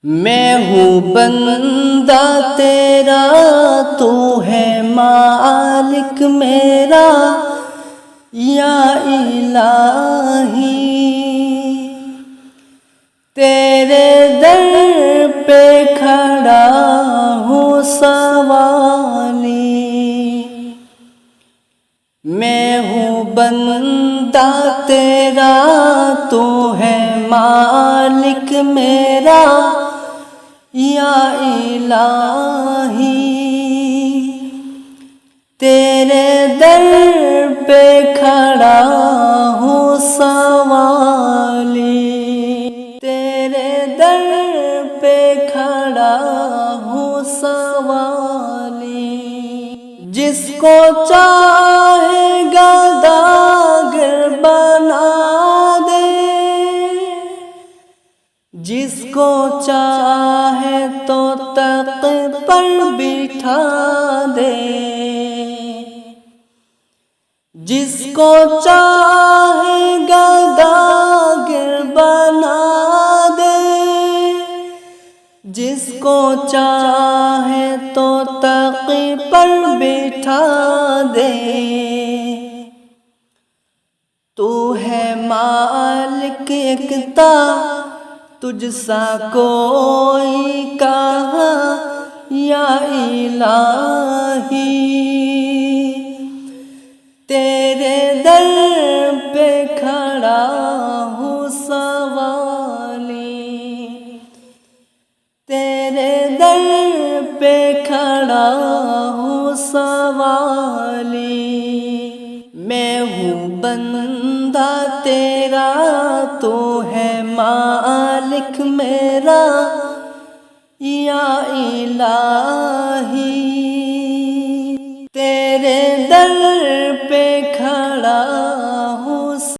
میں ہوں بندہ تیرا، تو ہے مالک میرا یا الہی۔ تیرے در پہ کھڑا ہوں سوالی، میں ہوں بندہ تیرا، تو ہے مالک میرا یا الہی۔ تیرے در پہ کھڑا ہوں سوالی، تیرے در پہ کھڑا ہوں سوالی۔ جس کو چاہے گداگر بنا دے، جس کو چاہے تو تخت پر بٹھا دے، جس کو چاہے گداگر بنا دے، جس کو چاہے تو تخت پر بٹھا دے۔ تو ہے مالک یکتا، تجھ سا کوئی کہاں یا الہی۔ تیرے در پہ کھڑا ہوں سوالی، تیرے در پہ کھڑا ہوں سوالی۔ میں ہوں بندہ تیرا، تو ہے مالک میرا یا الہی۔